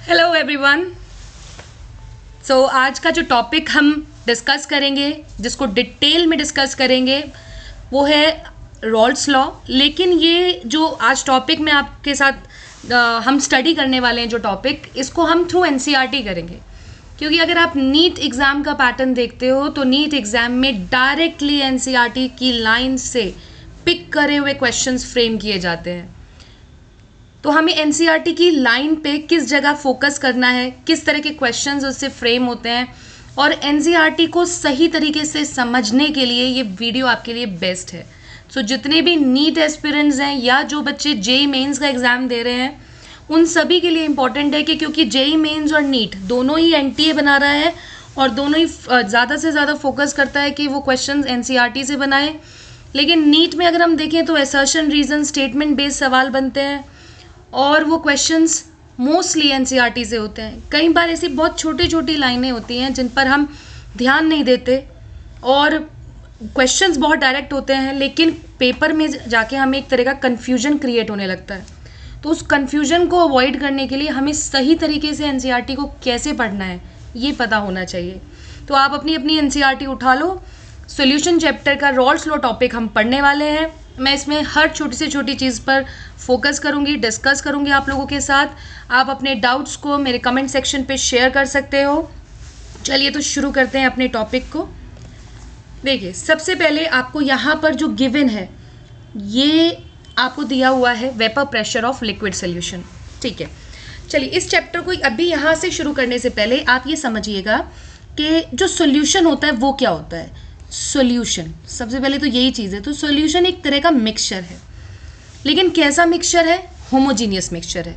Hello everyone. आज का जो टॉपिक हम डिस्कस करेंगे, जिसको डिटेल में डिस्कस करेंगे, वो है रॉल्स लॉ। लेकिन ये जो आज टॉपिक में आपके साथ हम स्टडी करने वाले हैं, जो टॉपिक, इसको हम थ्रू एनसीईआरटी करेंगे। क्योंकि अगर आप नीट एग्ज़ाम का पैटर्न देखते हो तो नीट एग्ज़ाम में डायरेक्टली एनसीईआरटी की लाइन से पिक करे हुए क्वेश्चंस फ्रेम किए जाते हैं। तो हमें एनसीईआरटी की लाइन पे किस जगह फोकस करना है, किस तरह के क्वेश्चंस उससे फ्रेम होते हैं, और एनसीईआरटी को सही तरीके से समझने के लिए ये वीडियो आपके लिए बेस्ट है। जितने भी नीट एस्पिरेंट्स हैं या जो बच्चे जेईई मेंस का एग्ज़ाम दे रहे हैं, उन सभी के लिए इम्पॉर्टेंट है कि क्योंकि जेईई मेंस और नीट दोनों ही एनटीए बना रहा है और दोनों ही ज़्यादा से ज़्यादा फोकस करता है कि वो क्वेश्चन एनसीईआरटी से बनाए। लेकिन नीट में अगर हम देखें तो असर्शन, रीज़न, स्टेटमेंट बेस्ड सवाल बनते हैं और वो क्वेश्चंस मोस्टली एनसीईआरटी से होते हैं। कई बार ऐसी बहुत छोटी छोटी लाइनें होती हैं जिन पर हम ध्यान नहीं देते और क्वेश्चंस बहुत डायरेक्ट होते हैं, लेकिन पेपर में जाके हमें एक तरह का कन्फ्यूजन क्रिएट होने लगता है। तो उस कन्फ्यूजन को अवॉइड करने के लिए हमें सही तरीके से एनसीईआरटी को कैसे पढ़ना है ये पता होना चाहिए। तो आप अपनी अपनी एनसीईआरटी उठा लो। सॉल्यूशन चैप्टर का रॉल्स लॉ टॉपिक हम पढ़ने वाले हैं। मैं इसमें हर छोटी से छोटी चीज़ पर फोकस करूंगी, डिस्कस करूंगी आप लोगों के साथ। आप अपने डाउट्स को मेरे कमेंट सेक्शन पे शेयर कर सकते हो। चलिए तो शुरू करते हैं अपने टॉपिक को। देखिए, सबसे पहले आपको यहाँ पर जो गिवन है, ये आपको दिया हुआ है vapour pressure of liquid solution. ठीक है, चलिए इस चैप्टर को अभी यहाँ से शुरू करने से पहले आप ये समझिएगा कि जो सोल्यूशन होता है वो क्या होता है। सॉल्यूशन सबसे पहले तो यही चीज़ है। तो सॉल्यूशन एक तरह का मिक्सचर है, लेकिन कैसा मिक्सचर है? होमोजीनियस मिक्सचर है।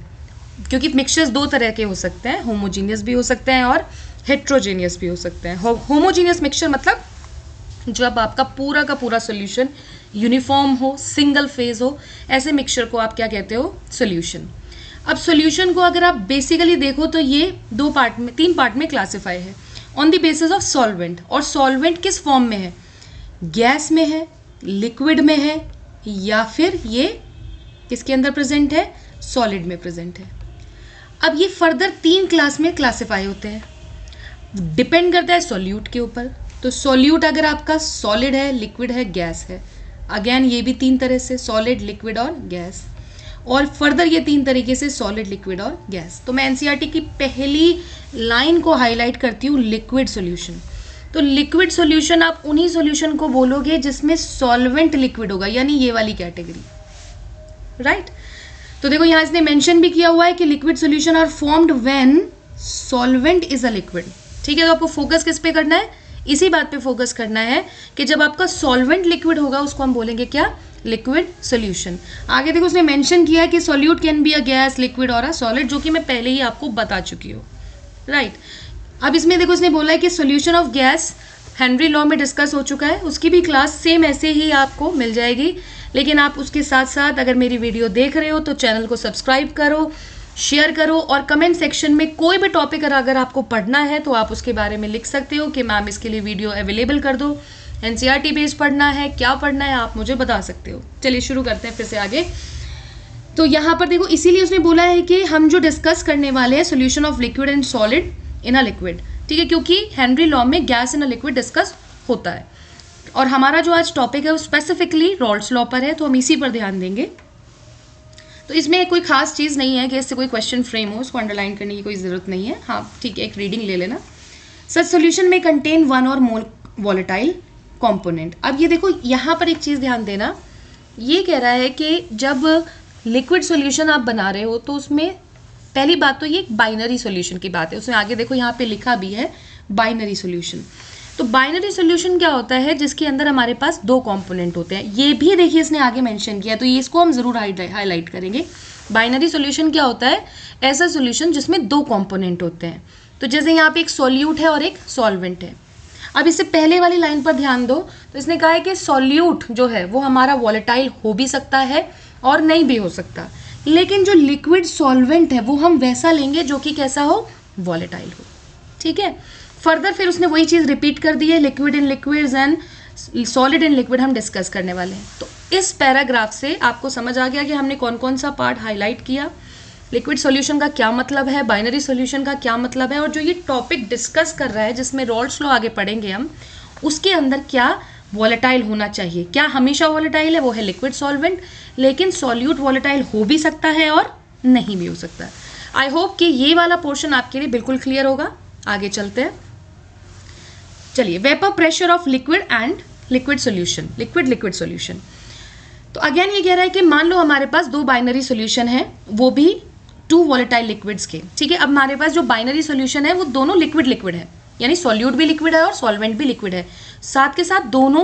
क्योंकि मिक्सचर्स दो तरह के हो सकते हैं, होमोजीनियस भी हो सकते हैं और हेट्रोजीनियस भी हो सकते हैं। होमोजीनियस मिक्सचर मतलब जब आपका पूरा का पूरा सॉल्यूशन यूनिफॉर्म हो, सिंगल फेज हो, ऐसे मिक्सचर को आप क्या कहते हो? सॉल्यूशन। अब सॉल्यूशन को अगर आप बेसिकली देखो तो ये तीन पार्ट में क्लासीफाई है on the basis of solvent. और सॉल्वेंट किस फॉर्म में है? गैस में है, लिक्विड में है, या फिर ये किसके अंदर प्रेजेंट है? सॉलिड में प्रेजेंट है। अब ये फर्दर तीन क्लास में क्लासिफाई होते हैं, डिपेंड करता है सॉल्यूट के ऊपर। तो सॉल्यूट अगर आपका सॉलिड है, लिक्विड है, गैस है, अगेन ये भी तीन तरह से, सॉलिड, लिक्विड और गैस। और फर्दर ये तीन तरीके से, सॉलिड, लिक्विड और गैस। तो मैं एनसीईआरटी की पहली लाइन को हाईलाइट करती हूँ, लिक्विड सॉल्यूशन। तो लिक्विड सॉल्यूशन आप उन्हीं सॉल्यूशन को बोलोगे जिसमें सॉल्वेंट लिक्विड होगा, यानी ये वाली कैटेगरी, राइट। तो देखो यहाँ इसने मेंशन भी किया हुआ है कि liquid solution are formed when solvent is a liquid. ठीक है, तो आपको फोकस किस पे करना है? इसी बात पे फोकस करना है कि जब आपका सॉल्वेंट लिक्विड होगा उसको हम बोलेंगे क्या? Liquid solution. आगे देखो उसने मेंशन किया है कि solute can be a gas, liquid और अ सॉलिड, जो कि मैं पहले ही आपको बता चुकी हूँ, राइट। अब इसमें देखो उसने बोला है कि solution of gas Henry law में डिस्कस हो चुका है, उसकी भी क्लास सेम ऐसे ही आपको मिल जाएगी। लेकिन आप उसके साथ साथ अगर मेरी वीडियो देख रहे हो तो चैनल को सब्सक्राइब करो, शेयर करो, और कमेंट सेक्शन में कोई भी टॉपिक अगर आपको पढ़ना है तो आप उसके बारे में लिख सकते हो कि मैम इसके लिए वीडियो अवेलेबल कर दो। एनसीईआरटी बेस्ड पढ़ना है, क्या पढ़ना है, आप मुझे बता सकते हो। चलिए शुरू करते हैं फिर से आगे। तो यहाँ पर देखो इसीलिए उसने बोला है कि हम जो डिस्कस करने वाले हैं solution of liquid and solid in a liquid. ठीक है, क्योंकि हेनरी लॉ में gas in a liquid discuss होता है और हमारा जो आज टॉपिक है वो स्पेसिफिकली रॉल्स लॉ पर है, तो हम इसी पर ध्यान देंगे। तो इसमें कोई खास चीज़ नहीं है कि इससे कोई क्वेश्चन फ्रेम हो, उसको अंडरलाइन करने की कोई ज़रूरत नहीं है। हाँ ठीक है, एक रीडिंग ले लेना। सच सोल्यूशन में कंटेन वन और मोर वॉलेटाइल कॉम्पोनेंट। अब ये देखो यहाँ पर एक चीज़ ध्यान देना, ये कह रहा है कि जब लिक्विड सॉल्यूशन आप बना रहे हो तो उसमें पहली बात तो ये एक बाइनरी सॉल्यूशन की बात है। उसमें आगे देखो यहाँ पे लिखा भी है बाइनरी सॉल्यूशन। तो बाइनरी सॉल्यूशन क्या होता है? जिसके अंदर हमारे पास दो कंपोनेंट होते हैं। ये भी देखिए इसने आगे मेंशन किया, तो ये इसको हम जरूर हाईलाइट करेंगे। बाइनरी सॉल्यूशन क्या होता है? ऐसा सॉल्यूशन जिसमें दो कंपोनेंट होते हैं। तो जैसे यहाँ पे एक सॉल्यूट है और एक सॉल्वेंट है। अब इससे पहले वाली लाइन पर ध्यान दो, तो इसने कहा है कि सॉल्यूट जो है वो हमारा वॉलेटाइल हो भी सकता है और नहीं भी हो सकता, लेकिन जो लिक्विड सॉल्वेंट है वो हम वैसा लेंगे जो कि कैसा हो? वॉलेटाइल हो। ठीक है, फर्दर फिर उसने वही चीज़ रिपीट कर दी है, liquid in liquids and solid in liquid हम डिस्कस करने वाले हैं। तो इस पैराग्राफ से आपको समझ आ गया कि हमने कौन कौन सा पार्ट हाईलाइट किया। लिक्विड सॉल्यूशन का क्या मतलब है, बाइनरी सॉल्यूशन का क्या मतलब है, और जो ये टॉपिक डिस्कस कर रहा है जिसमें रॉल्स लॉ आगे पढ़ेंगे हम, उसके अंदर क्या वॉलेटाइल होना चाहिए। क्या हमेशा वॉलेटाइल है, वो है लिक्विड सॉल्वेंट, लेकिन सॉल्यूट वॉलेटाइल हो भी सकता है और नहीं भी हो सकता है। आई होप कि ये वाला पोर्शन आपके लिए बिल्कुल क्लियर होगा। आगे चलते हैं, चलिए। Vapour pressure of liquid and liquid solution, liquid solution. तो अगेन ये कह रहा है कि मान लो हमारे पास दो बाइनरी सॉल्यूशन है, वो भी 2 वॉलेटाइल लिक्विड्स के, ठीक है। अब हमारे पास जो बाइनरी सॉल्यूशन है वो दोनों लिक्विड है, यानी सॉल्यूट भी लिक्विड है और सॉल्वेंट भी लिक्विड है, साथ के साथ दोनों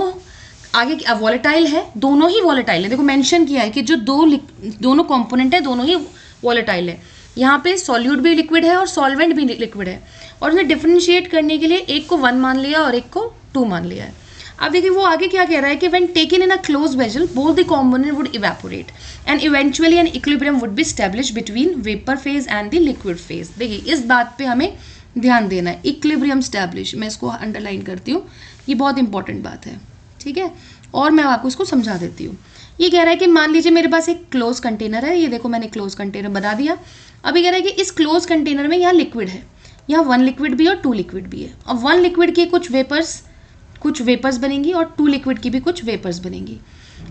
आगे वॉलेटाइल है, दोनों ही वॉलेटाइल है। देखो मेंशन किया है कि जो दोनों कंपोनेंट है दोनों ही वॉलेटाइल है। यहाँ पे सॉल्यूट भी लिक्विड है और सॉल्वेंट भी लिक्विड है, और उन्हें डिफरेंशिएट करने के लिए एक को 1 मान लिया और एक को 2 मान लिया है। अब देखिए वो आगे क्या कह रहा है कि when taken in a close vessel both the component would evaporate and eventually an equilibrium would be establish between vapour phase and the liquid phase. देखिए इस बात पे हमें ध्यान देना है, इक्विलिब्रियम स्टैब्लिश, मैं इसको अंडरलाइन करती हूँ, ये बहुत इंपॉर्टेंट बात है, ठीक है। और मैं आपको इसको समझा देती हूँ। ये कह रहा है कि मान लीजिए मेरे पास एक क्लोज कंटेनर है, ये देखो मैंने क्लोज कंटेनर बना दिया। अब ये कह रहा है कि इस क्लोज कंटेनर में यहाँ लिक्विड है, यहाँ 1 लिक्विड भी और 2 लिक्विड भी है। अब 1 लिक्विड की कुछ वेपर्स बनेंगी और 2 लिक्विड की भी कुछ वेपर्स बनेंगी,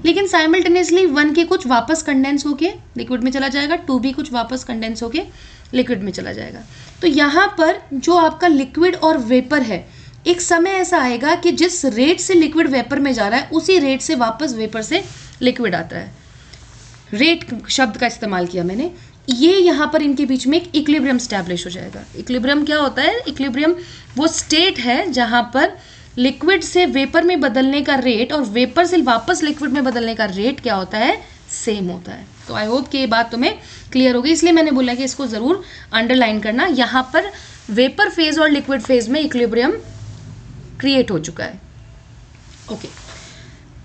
लेकिन साइमल्टेनियसली 1 के कुछ वापस कंडेंस होके लिक्विड में चला जाएगा, 2 भी कुछ वापस कंडेंस होके लिक्विड में चला जाएगा। तो यहाँ पर जो आपका लिक्विड और वेपर है, एक समय ऐसा आएगा कि जिस रेट से लिक्विड वेपर में जा रहा है उसी रेट से वापस वेपर से लिक्विड आता है। रेट शब्द का इस्तेमाल किया मैंने। ये यहाँ पर इनके बीच में एक इक्विलिब्रियम स्टैब्लिश हो जाएगा। इक्विलिब्रियम क्या होता है? इक्विलिब्रियम वो स्टेट है जहाँ पर लिक्विड से वेपर में बदलने का रेट और वेपर से वापस लिक्विड में बदलने का रेट क्या होता है? सेम होता है। तो आई होप कि ये बात तुम्हें क्लियर होगी, इसलिए मैंने बोला कि इसको ज़रूर अंडरलाइन करना। यहाँ पर वेपर फेज और लिक्विड फेज में इक्विलिब्रियम क्रिएट हो चुका है। ओके,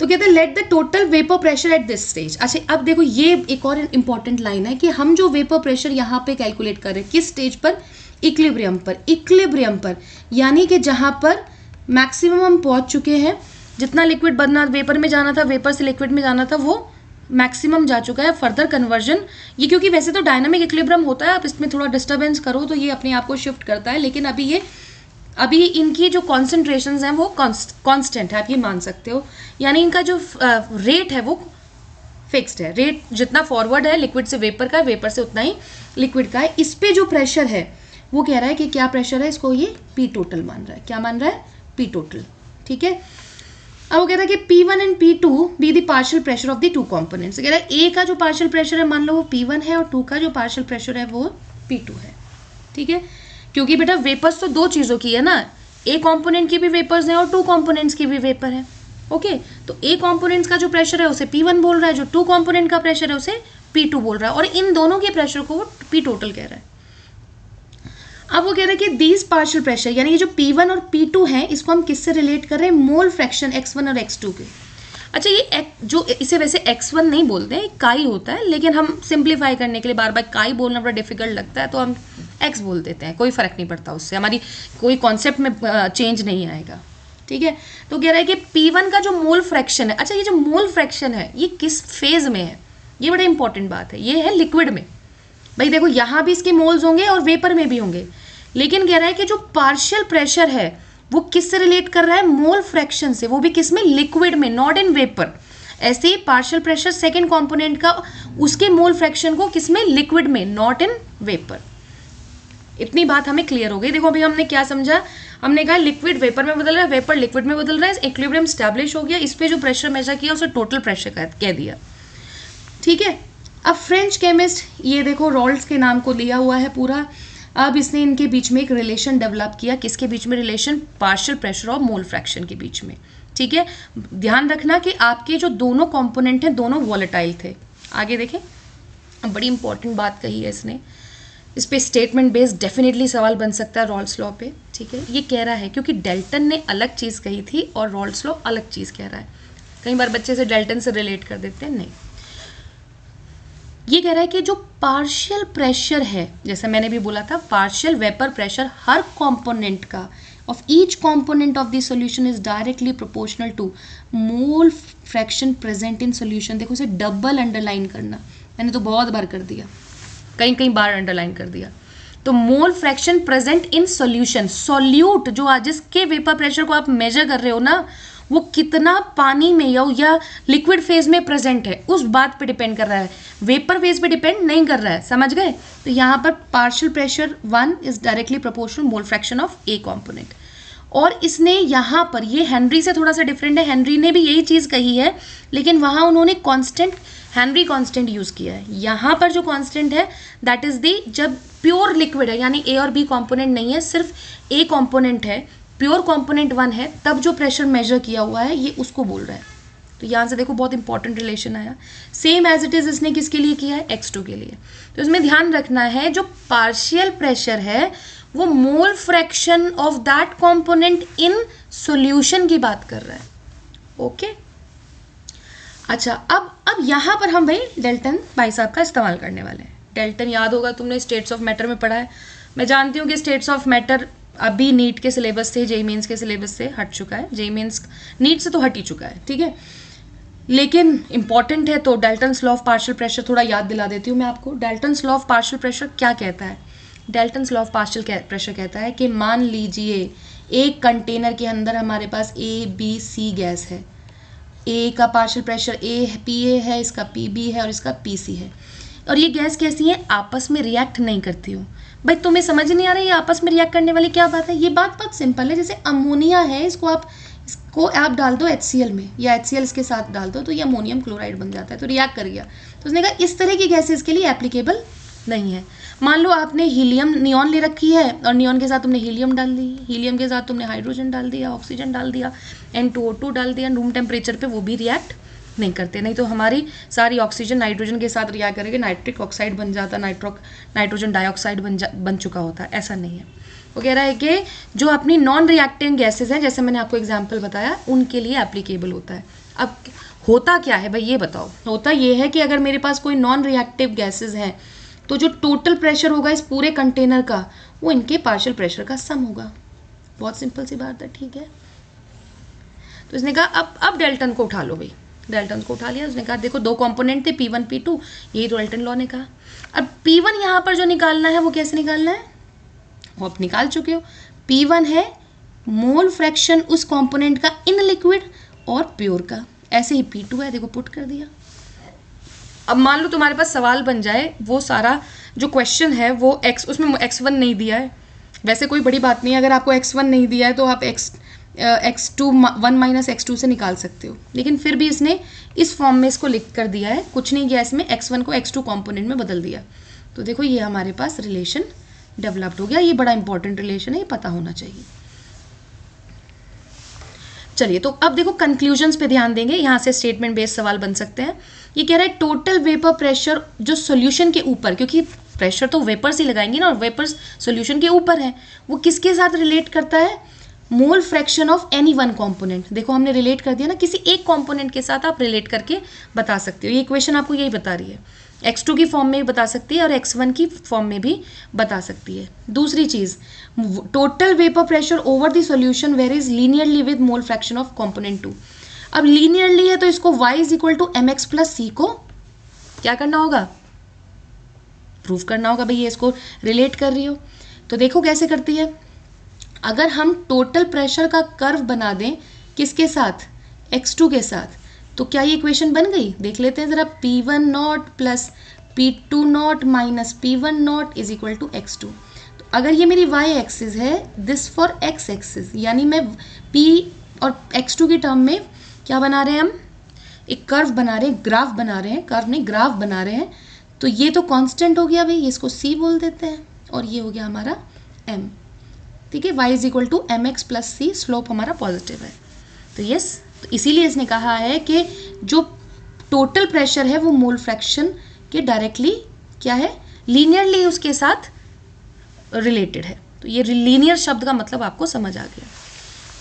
तो कहते हैं let the total vapour pressure at this stage. अच्छा, अब देखो ये एक और इंपॉर्टेंट लाइन है कि हम जो वेपर प्रेशर यहाँ पे कैलकुलेट कर रहे हैं किस स्टेज पर? इक्विलिब्रियम पर। इक्विलिब्रियम पर यानी कि जहाँ पर मैक्सिमम हम पहुँच चुके हैं, जितना लिक्विड बनना वेपर में जाना था, वेपर से लिक्विड में जाना था, वो मैक्सिमम जा चुका है। फर्दर कन्वर्जन ये, क्योंकि वैसे तो डायनामिक इक्विलिब्रियम होता है, आप इसमें थोड़ा डिस्टर्बेंस करो तो ये अपने आप को शिफ्ट करता है, लेकिन अभी इनकी जो कॉन्सेंट्रेशंस हैं वो कांस्टेंट है, आप ये मान सकते हो। यानी इनका जो रेट है वो फिक्स्ड है। रेट जितना फॉरवर्ड है लिक्विड से वेपर का, वेपर से उतना ही लिक्विड का है। इस पे जो प्रेशर है वो कह रहा है कि क्या प्रेशर है, इसको ये पी टोटल मान रहा है। क्या मान रहा है? पी टोटल, ठीक है। अब वो कह रहा है कि P1 and P2 be the partial pressure of the two components. कह रहा है ए का जो पार्शियल प्रेशर है मान लो वो P1 है और 2 का जो पार्शियल प्रेशर है वो P2 है, ठीक है। क्योंकि बेटा वेपर्स तो दो चीज़ों की है ना, ए कॉम्पोनेंट की भी वेपर्स हैं और 2 कॉम्पोनेंट्स की भी वेपर है। ओके, तो ए कॉम्पोनेंट्स का जो प्रेशर है उसे P1 बोल रहा है, जो 2 कॉम्पोनेंट का प्रेशर है उसे P2 बोल रहा है, और इन दोनों के प्रेशर को वो P टोटल कह रहा है। अब वो कह रहे हैं कि दीज पार्शियल प्रेशर, यानी ये जो P1 और P2 हैं, इसको हम किससे रिलेट कर रहे हैं? मोल फ्रैक्शन x1 और x2 के। अच्छा, ये जो इसे वैसे x1 नहीं बोलते हैं, काई होता है, लेकिन हम सिंप्लीफाई करने के लिए बार बार काई बोलना बड़ा डिफिकल्ट लगता है तो हम x बोल देते हैं, कोई फ़र्क नहीं पड़ता, उससे हमारी कोई कॉन्सेप्ट में चेंज नहीं आएगा, ठीक है। तो कह रहा है कि P1 का जो मोल फ्रैक्शन है, अच्छा ये जो मोल फ्रैक्शन है ये किस फेज में है? ये बड़ा इंपॉर्टेंट बात है। ये है लिक्विड में। भाई देखो यहाँ भी इसके मोल्स होंगे और वेपर में भी होंगे, लेकिन कह रहा है कि जो पार्शियल प्रेशर है वो किससे रिलेट कर रहा है? मोल फ्रैक्शन से, वो भी किस में? लिक्विड में, नॉट इन वेपर। ऐसे ही पार्शियल प्रेशर सेकेंड कॉम्पोनेंट का, उसके मोल फ्रैक्शन को किस में? लिक्विड में, नॉट इन वेपर। इतनी बात हमें क्लियर हो गई। देखो अभी हमने क्या समझा, हमने कहा लिक्विड वेपर में बदल रहा है, वेपर लिक्विड में बदल रहा है, इक्विलिब्रियम स्टैब्लिश हो गया, इस पे जो प्रेशर मेजर किया उसे टोटल प्रेशर कह दिया, ठीक है। अब फ्रेंच केमिस्ट, ये देखो रॉल्स के नाम को लिया हुआ है पूरा। अब इसने इनके बीच में एक रिलेशन डेवलप किया, किसके बीच में रिलेशन? पार्शियल प्रेशर और मोल फ्रैक्शन के बीच में, ठीक है। ध्यान रखना कि आपके जो दोनों कंपोनेंट हैं दोनों वॉलेटाइल थे। आगे देखें, अब बड़ी इंपॉर्टेंट बात कही है इसने, इस पे स्टेटमेंट बेस्ड डेफिनेटली सवाल बन सकता है रॉल्स लॉ पे, ठीक है। ये कह रहा है क्योंकि डेल्टन ने अलग चीज़ कही थी और रॉल्स लॉ अलग चीज़ कह रहा है। कई बार बच्चे से डेल्टन से रिलेट कर देते हैं, नहीं। ये कह रहा है कि जो पार्शियल प्रेशर है, जैसे मैंने भी बोला था, पार्शियल वेपर प्रेशर हर कंपोनेंट का of each component of the solution is directly proportional to mole fraction present in solution. देखो इसे डबल अंडरलाइन करना, मैंने तो बहुत बार कर दिया। कहीं कहीं बार अंडरलाइन कर दिया। तो मोल fraction present in solution, solute जो जिसके वेपर प्रेशर को आप मेजर कर रहे हो ना, वो कितना पानी में या लिक्विड फेज में प्रेजेंट है, उस बात पे डिपेंड कर रहा है, वेपर फेज पे डिपेंड नहीं कर रहा है। समझ गए? तो यहाँ पर partial pressure 1 is directly proportional mole fraction of A component. और इसने यहाँ पर, ये हेनरी से थोड़ा सा डिफरेंट है, हेनरी ने भी यही चीज़ कही है, लेकिन वहाँ उन्होंने कांस्टेंट, हेनरी कांस्टेंट यूज़ किया है। यहाँ पर जो कांस्टेंट है दैट इज़ दी, जब प्योर लिक्विड है यानी ए और बी कॉम्पोनेंट नहीं है, सिर्फ ए कॉम्पोनेंट है, प्योर कॉम्पोनेंट 1 है, तब जो प्रेशर मेजर किया हुआ है ये उसको बोल रहा है। तो यहाँ से देखो बहुत इंपॉर्टेंट रिलेशन आया। सेम एज इट इज़ इसने किसके लिए किया है? x2 के लिए। तो इसमें ध्यान रखना है जो पार्शियल प्रेशर है वो मोल fraction of that component in solution की बात कर रहा है। ओके, अच्छा, अब यहाँ पर हम भाई डेल्टन भाई साहब का इस्तेमाल करने वाले हैं। डेल्टन याद होगा, तुमने स्टेट्स ऑफ मैटर में पढ़ा है। मैं जानती हूँ कि स्टेट्स ऑफ मैटर अभी नीट के सिलेबस से, जेईई मेंस के सिलेबस से हट चुका है, जेईई मेंस नीट से तो हट ही चुका है, ठीक है, लेकिन इंपॉर्टेंट है। तो Dalton's law of partial pressure थोड़ा याद दिला देती हूँ मैं आपको। Dalton's law of partial pressure क्या कहता है? Dalton's law of partial pressure कहता है कि मान लीजिए एक कंटेनर के अंदर हमारे पास ABC गैस है, ए का पार्शियल प्रेशर PA है, इसका PB है और इसका PC है, और ये गैस कैसी है? आपस में रिएक्ट नहीं करती हो। भाई तुम्हें समझ नहीं आ रहा है ये आपस में रिएक्ट करने वाली क्या बात है? ये बात बहुत सिंपल है। जैसे अमोनिया है, इसको आप डाल दो HCl में, या HCl इसके साथ डाल दो तो ये अमोनियम क्लोराइड बन जाता है, तो रिएक्ट कर गया। तो उसने कहा इस तरह की गैसेस के लिए एप्लीकेबल नहीं है। मान लो आपने हीलियम, नियॉन ले रखी है और नियॉन के साथ तुमने हीलियम डाल दी, हीलियम के साथ तुमने हाइड्रोजन डाल दिया, ऑक्सीजन डाल दिया, N2O2 डाल दिया, रूम टेम्परेचर पे वो भी रिएक्ट नहीं करते। नहीं तो हमारी सारी ऑक्सीजन नाइट्रोजन के साथ रिएक्ट करके नाइट्रिक ऑक्साइड बन जाता, नाइट्रोजन डाइऑक्साइड बन चुका होता है। ऐसा नहीं है। वो कह रहा है कि जो अपनी नॉन रिएक्टिंग गैसेज हैं, जैसे मैंने आपको एग्जांपल बताया, उनके लिए एप्लीकेबल होता है। अब होता क्या है भाई ये बताओ? होता ये है कि अगर मेरे पास कोई नॉन रिएक्टिव गैसेज हैं तो जो टोटल प्रेशर होगा इस पूरे कंटेनर का वो इनके पार्शियल प्रेशर का सम होगा। बहुत सिंपल सी बात है, ठीक है। तो इसने कहा अब डेल्टन को उठा लो भाई, डेल्टन को उठा लिया। उसने कहा देखो दो कंपोनेंट थे P1 P2, यही तो डेल्टन लॉ ने कहा। अब P1 यहाँ पर जो निकालना है वो कैसे निकालना है? वो आप निकाल चुके हो। P1 है मोल फ्रैक्शन उस कंपोनेंट का इन लिक्विड और प्योर का। ऐसे ही P2 है, देखो पुट कर दिया। अब मान लो तुम्हारे पास सवाल बन जाए, वो सारा जो क्वेश्चन है वो उसमें x1 नहीं दिया है, वैसे कोई बड़ी बात नहीं है। अगर आपको x1 नहीं दिया है तो आप x2 1 माइनस x2 से निकाल सकते हो, लेकिन फिर भी इसने इस फॉर्म में इसको लिख कर दिया है, कुछ नहीं किया इसमें, x1 को x2 कंपोनेंट में बदल दिया। तो देखो ये हमारे पास रिलेशन डेवलप्ड हो गया। ये बड़ा इंपॉर्टेंट रिलेशन है, ये पता होना चाहिए। चलिए तो अब देखो कंक्लूजन्स पे ध्यान देंगे, यहाँ से स्टेटमेंट बेस्ड सवाल बन सकते हैं। ये कह रहा है टोटल वेपर प्रेशर जो सॉल्यूशन के ऊपर, क्योंकि प्रेशर तो वेपर से लगाएंगे ना, और वेपर सॉल्यूशन के ऊपर है, वो किसके साथ रिलेट करता है? मोल fraction of any one component. देखो हमने रिलेट कर दिया ना, किसी एक कंपोनेंट के साथ आप रिलेट करके बता सकते हो। ये इक्वेशन आपको यही बता रही है, x2 की फॉर्म में भी बता सकती है और x1 की फॉर्म में भी बता सकती है। दूसरी चीज, total vapour pressure over the solution varies linearly with mole fraction of component 2। अब लीनियरली है तो इसको y is equal to mx plus c को क्या करना होगा? प्रूफ करना होगा भाई, ये इसको रिलेट कर रही हो। तो देखो कैसे करती है। अगर हम टोटल प्रेशर का कर्व बना दें किसके साथ? x2 के साथ, तो क्या ये इक्वेशन बन गई? देख लेते हैं जरा। P1 not plus P2 not minus P1 not is equal to x2। तो अगर ये मेरी y एक्सिस है, दिस फॉर x एक्सिस, यानी मैं P और x2 की टर्म में क्या बना रहे हैं? हम एक कर्व बना रहे हैं, ग्राफ बना रहे हैं, कर्व नहीं ग्राफ बना रहे हैं। तो ये तो कांस्टेंट हो गया भाई, इसको c बोल देते हैं, और ये हो गया हमारा m। ठीक है, y is equal to mx plus c, slope हमारा पॉजिटिव है। तो यस, तो इसीलिए इसने कहा है कि जो टोटल प्रेशर है वो मोल फ्रैक्शन के डायरेक्टली क्या है? लीनियरली उसके साथ रिलेटेड है। तो ये लीनियर शब्द का मतलब आपको समझ आ गया।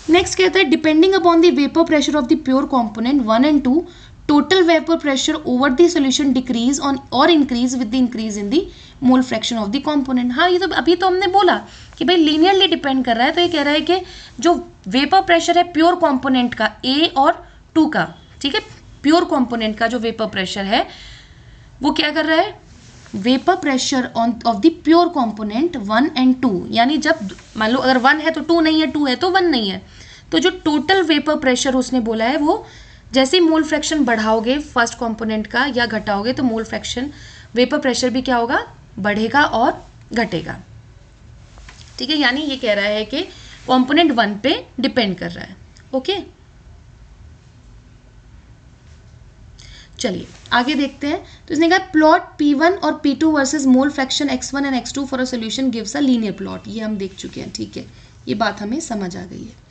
नेक्स्ट कहता है depending upon the vapour pressure of the pure component 1 and 2, total vapour pressure over the solution decrease on और increase with the increase in the mole fraction of the component. हाँ, ये तो अभी तो हमने बोला कि भाई लीनियरली डिपेंड कर रहा है। तो ये कह रहा है कि जो वेपर प्रेशर है प्योर कंपोनेंट का A और 2 का, ठीक है, प्योर कंपोनेंट का जो वेपर प्रेशर है वो क्या कर रहा है? Vapour pressure of the pure component 1 and 2, यानी जब मान लो अगर 1 है तो 2 नहीं है, 2 है तो 1 नहीं है, तो जो टोटल वेपर प्रेशर उसने बोला है वो जैसे ही मोल फ्रैक्शन बढ़ाओगे फर्स्ट कॉम्पोनेंट का या घटाओगे तो मोल फ्रैक्शन वेपर प्रेशर भी क्या होगा, बढ़ेगा और घटेगा। ठीक है, यानी ये कह रहा है कि कॉम्पोनेंट 1 पे डिपेंड कर रहा है। ओके, चलिए आगे देखते हैं। तो इसने कहा प्लॉट P1 और P2 versus mole fraction x1 and x2 for a solution gives a linear plot. ये हम देख चुके हैं, ठीक है, ये बात हमें समझ आ गई है।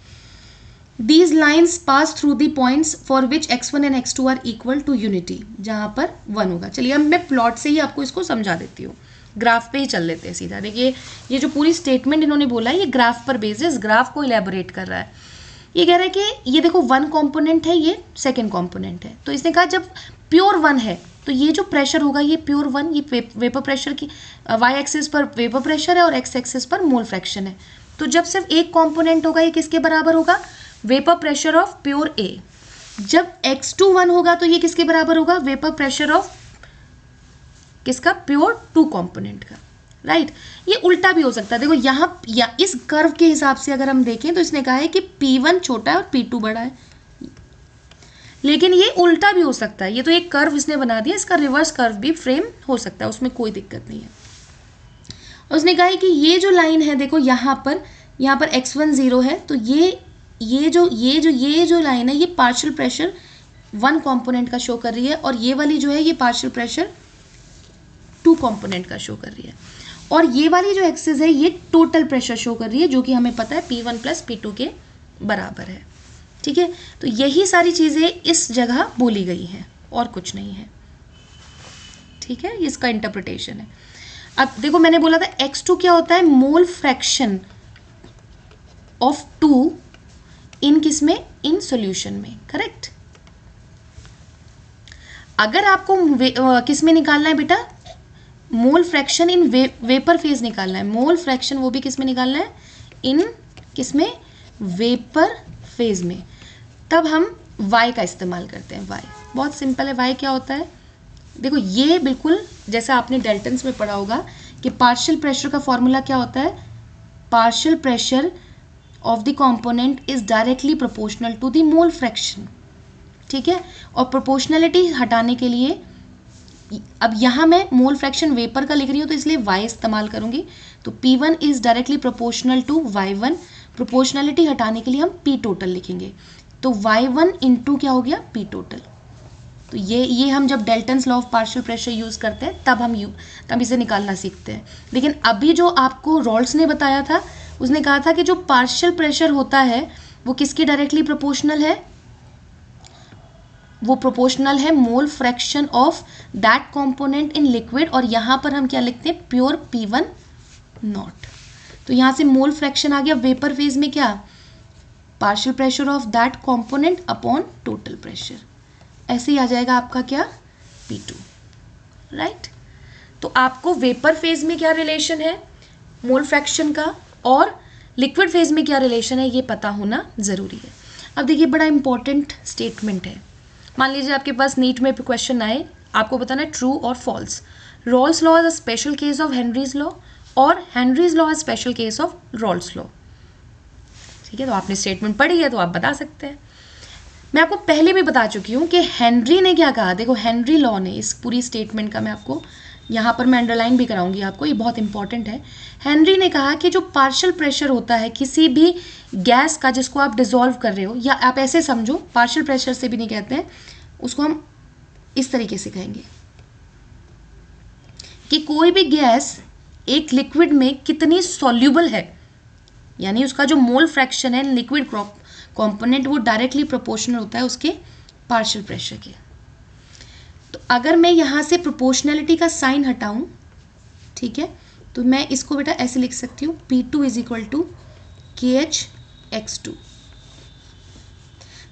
These lines pass through the points for which x1 and x2 are equal to unity, जहाँ पर 1 होगा। चलिए अब मैं प्लॉट से ही आपको इसको समझा देती हूँ, ग्राफ पे ही चल लेते हैं सीधा। देखिए ये जो पूरी स्टेटमेंट इन्होंने बोला है ये ग्राफ पर बेस्ड है, इस ग्राफ को इलेबोरेट कर रहा है। ये कह रहा है कि ये देखो 1 कॉम्पोनेंट है, ये सेकेंड कॉम्पोनेंट है, तो इसने कहा जब प्योर 1 है तो ये जो प्रेशर होगा ये प्योर 1, ये वेपर प्रेशर की y एक्सिस पर वेपर प्रेशर है और x एक्सिस पर मोल फ्रैक्शन है। तो जब सिर्फ एक कॉम्पोनेंट होगा ये किसके बराबर होगा, vapour pressure of pure A। जब x2 1 होगा तो ये किसके बराबर होगा, वेपर प्रेशर ऑफ किसका, प्योर 2 कॉम्पोनेंट का। राइट, ये उल्टा भी हो सकता है। देखो यहाँ या इस कर्व के हिसाब से अगर हम देखें तो इसने कहा है कि P1 छोटा है और P2 बड़ा है, लेकिन ये उल्टा भी हो सकता है। ये तो एक कर्व इसने बना दिया, इसका रिवर्स कर्व भी फ्रेम हो सकता है, उसमें कोई दिक्कत नहीं है। और उसने कहा है कि ये जो लाइन है देखो यहाँ पर x1 0 है, तो ये जो लाइन है ये पार्शियल प्रेशर 1 कंपोनेंट का शो कर रही है, और ये वाली जो है ये पार्शियल प्रेशर 2 कंपोनेंट का शो कर रही है, और ये वाली जो एक्सिस है ये टोटल प्रेशर शो कर रही है, जो कि हमें पता है P1 प्लस P2 के बराबर है। ठीक है, तो यही सारी चीज़ें इस जगह बोली गई हैं और कुछ नहीं है। ठीक है, ये इसका इंटरप्रिटेशन है। अब देखो मैंने बोला था x2 क्या होता है, मोल फ्रैक्शन ऑफ 2 इन किसमें, इन सॉल्यूशन में, करेक्ट। अगर आपको किस में निकालना है बेटा, mole fraction in vapour phase निकालना है, मोल फ्रैक्शन वो भी किस में निकालना है, इन किसमें, वेपर फेज में, तब हम y का इस्तेमाल करते हैं। y बहुत सिंपल है। y क्या होता है, देखो ये बिल्कुल जैसा आपने डेल्टन्स में पढ़ा होगा कि पार्शियल प्रेशर का फॉर्मूला क्या होता है, partial pressure of the component is directly proportional to the mole fraction. ठीक है, और प्रोपोर्शनलिटी हटाने के लिए अब यहाँ मैं मोल फ्रैक्शन वेपर का लिख रही हूँ तो इसलिए y इस्तेमाल करूँगी, तो P1 is directly proportional to y1। Proportionality हटाने के लिए हम P टोटल लिखेंगे, तो y1 इंटू क्या हो गया, P टोटल। तो ये हम जब Dalton's law of partial pressure use करते हैं तब इसे निकालना सीखते हैं। लेकिन अभी जो आपको रॉल्स ने बताया था, उसने कहा था कि जो पार्शियल प्रेशर होता है वो किसके डायरेक्टली प्रोपोर्शनल है, वो प्रोपोर्शनल है मोल fraction of that component in liquid, और यहाँ पर हम क्या लिखते हैं, प्योर P1 नॉट। तो यहाँ से मोल फ्रैक्शन आ गया वेपर फेज में क्या, partial pressure of that component upon total pressure, ऐसे ही आ जाएगा आपका क्या, P2। राइट, तो आपको वेपर फेज में क्या रिलेशन है मोल फ्रैक्शन का और लिक्विड फेज में क्या रिलेशन है ये पता होना ज़रूरी है। अब देखिए बड़ा इंपॉर्टेंट स्टेटमेंट है। मान लीजिए आपके पास नीट में क्वेश्चन आए, आपको बताना है ट्रू और false. Raoult's law is a special case of Henry's law और Henry's law is special case of Raoult's law. ठीक है, तो आपने स्टेटमेंट पढ़ी है तो आप बता सकते हैं। मैं आपको पहले भी बता चुकी हूँ कि हेनरी ने क्या कहा। देखो हेनरी लॉ ने, इस पूरी स्टेटमेंट का मैं आपको यहाँ पर मैं अंडरलाइन भी कराऊंगी आपको, ये बहुत इंपॉर्टेंट है। हेनरी ने कहा कि जो पार्शियल प्रेशर होता है किसी भी गैस का जिसको आप डिसॉल्व कर रहे हो, या आप ऐसे समझो पार्शियल प्रेशर से भी नहीं कहते हैं उसको, हम इस तरीके से कहेंगे कि कोई भी गैस एक लिक्विड में कितनी सॉल्यूबल है, यानी उसका जो मोल फ्रैक्शन है लिक्विड कंपोनेंट वो डायरेक्टली प्रोपोर्शनल होता है उसके पार्शियल प्रेशर के। तो अगर मैं यहाँ से प्रोपोर्शनलिटी का साइन हटाऊं, ठीक है, तो मैं इसको बेटा ऐसे लिख सकती हूँ, P2 is equal to KH(x2).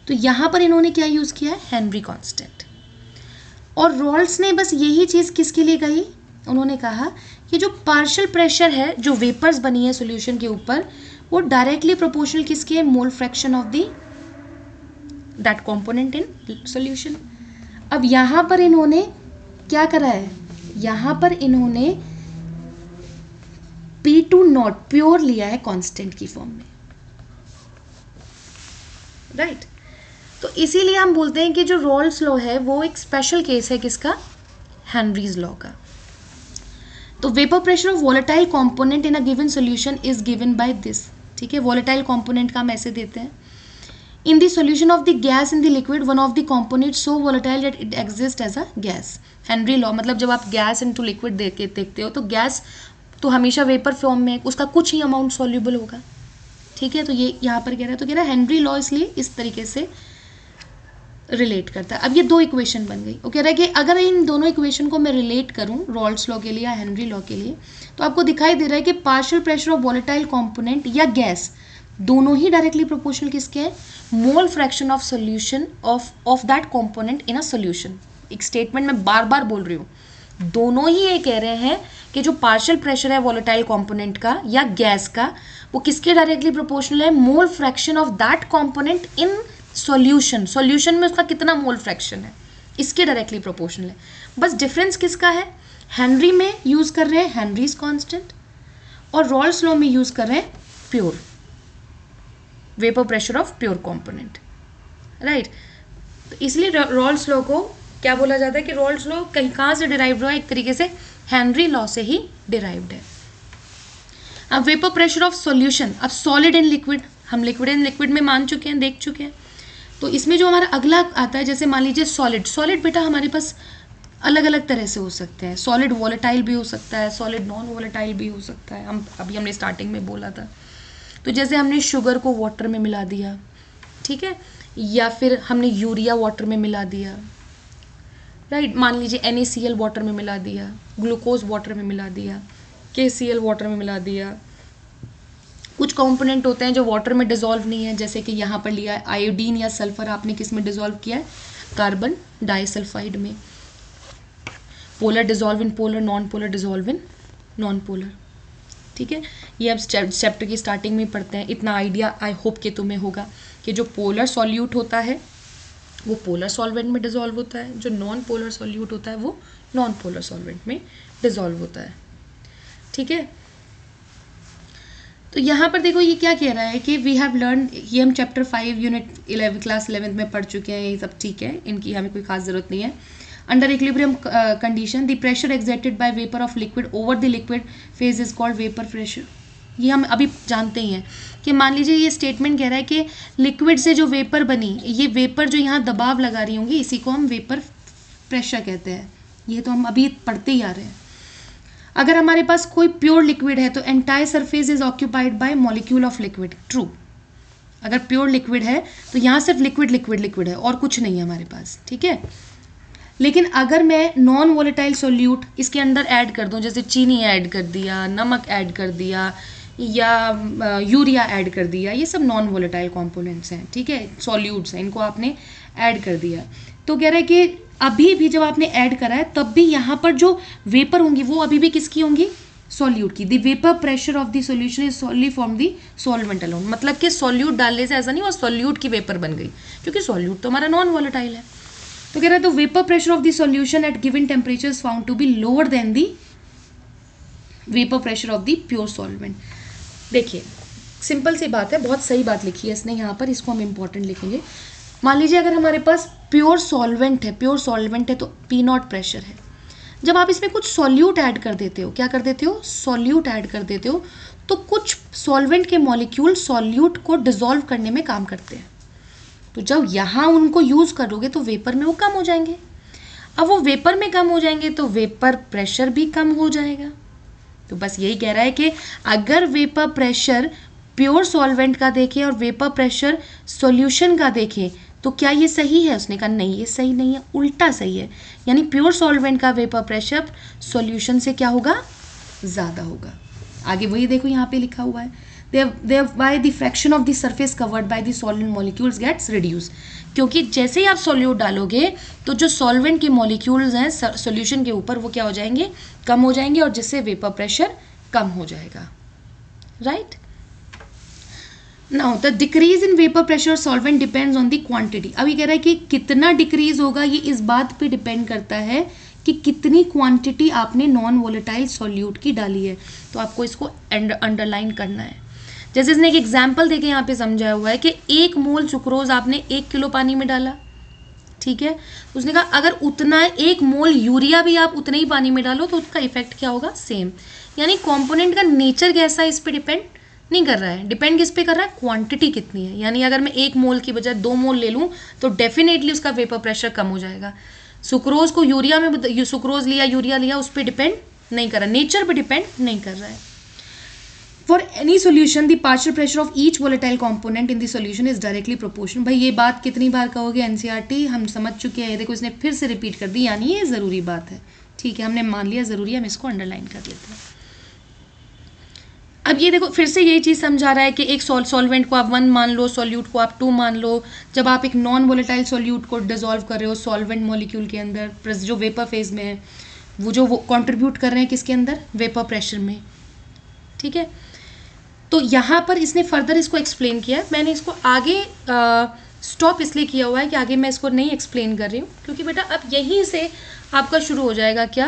तो यहाँ पर इन्होंने क्या यूज़ किया है, हेनरी कांस्टेंट। और रॉल्स ने बस यही चीज़ किसके लिए कही, उन्होंने कहा कि जो पार्शियल प्रेशर है जो वेपर्स बनी है सॉल्यूशन के ऊपर वो डायरेक्टली प्रोपोर्शनल किसके, मोल fraction of that component in solution. अब यहाँ पर इन्होंने क्या करा है, यहाँ पर इन्होंने P2 प्योर लिया है कांस्टेंट की फॉर्म में, राइट। तो इसीलिए हम बोलते हैं कि जो रॉल्स लॉ है वो एक स्पेशल केस है किसका, हेनरीज लॉ का। तो vapour pressure of volatile component in a given solution is given by this, ठीक है। वॉलेटाइल कंपोनेंट का हम ऐसे देते हैं, in the solution of the gas in the liquid one of the component so volatile that it exist as a gas. Henry law मतलब जब आप गैस इनटू लिक्विड देखते हो तो गैस तो हमेशा वेपर फॉर्म में, उसका कुछ ही अमाउंट सॉल्यूबल होगा, ठीक है। तो ये यहाँ पर कह रहा है, तो कह रहा है हेनरी लॉ इसलिए इस तरीके से रिलेट करता है। अब ये दो इक्वेशन बन गई। वो कह रहा है कि अगर इन दोनों इक्वेशन को मैं रिलेट करूं रॉल्स लॉ के लिए या हेनरी लॉ के लिए, तो आपको दिखाई दे रहा है कि partial pressure of volatile component या गैस दोनों ही डायरेक्टली प्रोपोर्शनल किसके हैं, मोल fraction of solution of that component in a solution. एक स्टेटमेंट में बार बार बोल रही हूँ, दोनों ही ये कह रहे हैं कि जो पार्शियल प्रेशर है वॉलेटाइल कंपोनेंट का या गैस का, वो किसके डायरेक्टली प्रोपोर्शनल है, मोल fraction of that component in solution. Solution में उसका कितना मोल फ्रैक्शन है, इसके डायरेक्टली प्रोपोर्शनल है। बस डिफरेंस किसका है, हेनरी में यूज कर रहे हैं हेनरीज कांस्टेंट और रॉल्स लॉ में यूज कर रहे हैं pure vapour pressure of pure component, right. तो इसलिए रॉल्स लॉ को क्या बोला जाता है कि रॉल्स लॉ कहीं कहाँ से डिराइव्ड हुआ है, एक तरीके से हेनरी लॉ से ही डिराइव्ड है। अब वेपर प्रेशर ऑफ सॉल्यूशन, अब सॉलिड एंड लिक्विड, हम लिक्विड एंड लिक्विड में मान चुके हैं, देख चुके हैं। तो इसमें जो हमारा अगला आता है, जैसे मान लीजिए सॉलिड, सॉलिड बेटा हमारे पास अलग अलग तरह से हो सकते हैं। सॉलिड वॉलेटाइल भी हो सकता है, सॉलिड नॉन वॉलेटाइल भी हो सकता है। हमने स्टार्टिंग में बोला था, तो जैसे हमने शुगर को वाटर में मिला दिया, ठीक है, या फिर हमने यूरिया वाटर में मिला दिया, राइट। मान लीजिए NaCl वाटर में मिला दिया, ग्लूकोज वाटर में मिला दिया, KCl वाटर में मिला दिया। कुछ कंपोनेंट होते हैं जो वाटर में डिसॉल्व नहीं है, जैसे कि यहाँ पर लिया है आयोडीन या सल्फर, आपने किस में डिसॉल्व किया है, कार्बन डाइसल्फाइड में। Polar dissolve in polar, non polar dissolve in non polar, ठीक है। ये अब चैप्टर की स्टार्टिंग में पढ़ते हैं। इतना आइडिया आई होप कि तुम्हें होगा कि जो पोलर सॉल्यूट होता है वो पोलर सॉल्वेंट में डिसॉल्व होता है, जो नॉन पोलर सॉल्यूट होता है वो नॉन पोलर सॉल्वेंट में डिसॉल्व होता है, ठीक है। तो यहाँ पर देखो ये क्या कह रहा है कि वी हैव लर्न, ये हम चैप्टर 5 यूनिट 11 क्लास 11 में पढ़ चुके हैं, ये सब ठीक है, इनकी हमें कोई खास ज़रूरत नहीं है। Under equilibrium condition the pressure exerted by vapour of liquid over the liquid phase is called vapour pressure. ये हम अभी जानते ही हैं कि मान लीजिए ये स्टेटमेंट कह रहा है कि लिक्विड से जो वेपर बनी, ये वेपर जो यहाँ दबाव लगा रही होंगी, इसी को हम वेपर प्रेशर कहते हैं। ये तो हम अभी पढ़ते ही आ रहे हैं। अगर हमारे पास कोई प्योर लिक्विड है तो entire surface is occupied by molecule of liquid, true. अगर प्योर लिक्विड है तो यहाँ सिर्फ लिक्विड लिक्विड लिक्विड है और कुछ नहीं है हमारे पास, ठीक है। लेकिन अगर मैं नॉन वोलेटाइल सोल्यूट इसके अंदर ऐड कर दूं, जैसे चीनी ऐड कर दिया, नमक ऐड कर दिया या यूरिया ऐड कर दिया, ये सब नॉन वोलेटाइल कंपोनेंट्स हैं, ठीक है, सॉल्यूट्स हैं, इनको आपने ऐड कर दिया। तो कह रहा है कि अभी भी जब आपने ऐड करा है तब भी यहाँ पर जो वेपर होंगी वो अभी भी किसकी होंगी, सॉल्यूट की। The vapour pressure of the solution is solely from the solvent alone, मतलब कि सॉल्यूट डालने से ऐसा नहीं हुआ सॉल्यूट की वेपर बन गई, क्योंकि सॉल्यूट तो हमारा नॉन वोलेटाइल है। तो कह रहा है तो vapour pressure of the solution at given temperature is found to be lower than the vapour pressure of the pure solvent. देखिए सिंपल सी बात है, बहुत सही बात लिखी है इसने यहाँ पर, इसको हम इंपॉर्टेंट लिखेंगे। मान लीजिए अगर हमारे पास प्योर सॉल्वेंट है तो P0 प्रेशर है। जब आप इसमें कुछ सॉल्यूट ऐड कर देते हो, क्या कर देते हो, सॉल्यूट ऐड कर देते हो, तो कुछ सॉल्वेंट के मॉलिक्यूल सॉल्यूट को डिसॉल्व करने में काम करते हैं। तो जब यहाँ उनको यूज़ करोगे तो वेपर में वो कम हो जाएंगे। अब वो वेपर में कम हो जाएंगे तो वेपर प्रेशर भी कम हो जाएगा। तो बस यही कह रहा है कि अगर वेपर प्रेशर प्योर सॉल्वेंट का देखें और वेपर प्रेशर सॉल्यूशन का देखें तो क्या ये सही है, उसने कहा नहीं ये सही नहीं है, उल्टा सही है। यानी प्योर सॉल्वेंट का वेपर प्रेशर सॉल्यूशन से क्या होगा, ज़्यादा होगा। आगे वही देखो यहाँ पे लिखा हुआ है, thereby the fraction of the surface covered by the solvent molecules gets reduced। क्योंकि जैसे ही आप सॉल्यूट डालोगे तो जो सॉल्वेंट के मॉलिक्यूल्स हैं सॉल्यूशन के ऊपर वो क्या हो जाएंगे, कम हो जाएंगे, और जिससे वेपर प्रेशर कम हो जाएगा, right. Now the decrease in vapour pressure solvent depends on the quantity. अभी कह रहा है कि कितना डिक्रीज होगा ये इस बात पे डिपेंड करता है कि कितनी क्वांटिटी आपने नॉन वोलेटाइल सॉल्यूट की डाली है, तो आपको इसको अंडरलाइन करना है। जैसे इसने एक एग्जाम्पल देके यहाँ पे समझाया हुआ है कि 1 मोल सुक्रोज आपने 1 किलो पानी में डाला, ठीक है। उसने कहा अगर उतना 1 मोल यूरिया भी आप उतने ही पानी में डालो तो उसका इफेक्ट क्या होगा, सेम। यानी कंपोनेंट का नेचर कैसा है इस पे डिपेंड नहीं कर रहा है, डिपेंड किस पे कर रहा है, क्वांटिटी कितनी है। यानी अगर मैं 1 मोल की बजाय 2 मोल ले लूँ तो डेफिनेटली उसका वेपर प्रेशर कम हो जाएगा। सुक्रोज को यूरिया में सुक्रोज लिया यूरिया लिया उस पर डिपेंड नहीं कर रहा, नेचर पे डिपेंड नहीं कर रहा है। For any solution the partial pressure of each volatile component in the solution is directly proportional. भाई ये बात कितनी बार कहोगे, एनसीईआरटी हम समझ चुके हैं, देखो इसने फिर से रिपीट कर दी, यानी ये ज़रूरी बात है, ठीक है, हमने मान लिया ज़रूरी है, हम इसको अंडरलाइन कर लेते हैं। अब ये देखो फिर से यही चीज़ समझा रहा है कि एक सॉल्वेंट को आप 1 मान लो, सॉल्यूट को आप 2 मान लो। जब आप एक नॉन वोलेटाइल सॉल्यूट को डिजोल्व कर रहे हो सॉल्वेंट मॉलिक्यूल के अंदर, जो वेपर फेज में है, वो कंट्रीब्यूट कर रहे हैं किसके अंदर, वेपर प्रेशर में, ठीक है। तो यहाँ पर इसने फर्दर इसको एक्सप्लेन किया है। मैंने इसको आगे स्टॉप इसलिए किया हुआ है कि आगे मैं इसको नहीं एक्सप्लेन कर रही हूँ, क्योंकि बेटा अब यहीं से आपका शुरू हो जाएगा क्या,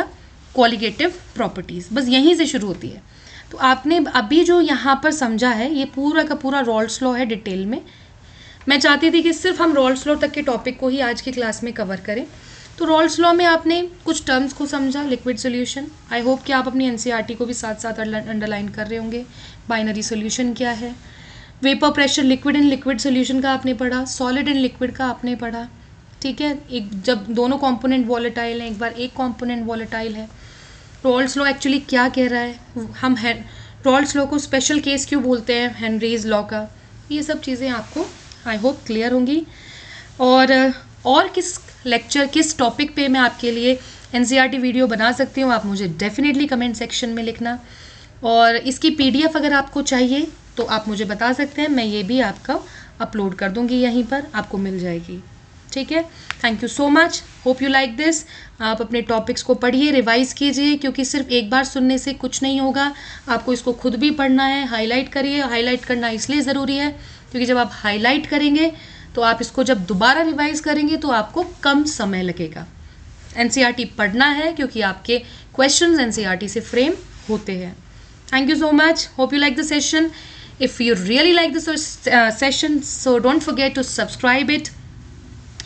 क्वालिटेटिव प्रॉपर्टीज़, बस यहीं से शुरू होती है। तो आपने अभी जो यहाँ पर समझा है ये पूरा का पूरा रॉल्स लॉ है डिटेल में। मैं चाहती थी कि सिर्फ हम रॉल्स लॉ तक के टॉपिक को ही आज की क्लास में कवर करें। तो रॉल्स लॉ में आपने कुछ टर्म्स को समझा, लिक्विड सोल्यूशन, आई होप कि आप अपनी एनसीईआरटी को भी साथ साथ अंडरलाइन कर रहे होंगे। बाइनरी सोल्यूशन क्या है, vapour pressure, liquid and liquid solution का आपने पढ़ा, सॉलिड एंड लिक्विड का आपने पढ़ा, ठीक है। एक जब दोनों कॉम्पोनेंट वॉलेटाइल हैं, एक बार एक कॉम्पोनेंट वॉलेटाइल है। रॉल्स लॉ एक्चुअली क्या कह रहा है, हम रॉल्स लॉ को स्पेशल केस क्यों बोलते हैं हेनरीज लॉ का, ये सब चीज़ें आपको आई होप क्लियर होंगी। और किस लेक्चर किस टॉपिक पे मैं आपके लिए एनसीईआरटी वीडियो बना सकती हूँ, आप मुझे डेफिनेटली कमेंट सेक्शन में लिखना। और इसकी पीडीएफ अगर आपको चाहिए तो आप मुझे बता सकते हैं, मैं ये भी आपका अपलोड कर दूँगी, यहीं पर आपको मिल जाएगी, ठीक है। Thank you so much, hope you like this. आप अपने टॉपिक्स को पढ़िए, रिवाइज कीजिए, क्योंकि सिर्फ एक बार सुनने से कुछ नहीं होगा, आपको इसको खुद भी पढ़ना है। हाईलाइट करिए, हाईलाइट करना इसलिए ज़रूरी है क्योंकि जब आप हाईलाइट करेंगे तो आप इसको जब दोबारा रिवाइज करेंगे तो आपको कम समय लगेगा। एनसीईआरटी पढ़ना है क्योंकि आपके क्वेश्चंस एनसीईआरटी से फ्रेम होते हैं। Thank you so much. Hope you like the session. If you really like this session, so don't forget to subscribe it,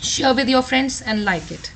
share with your friends and like it.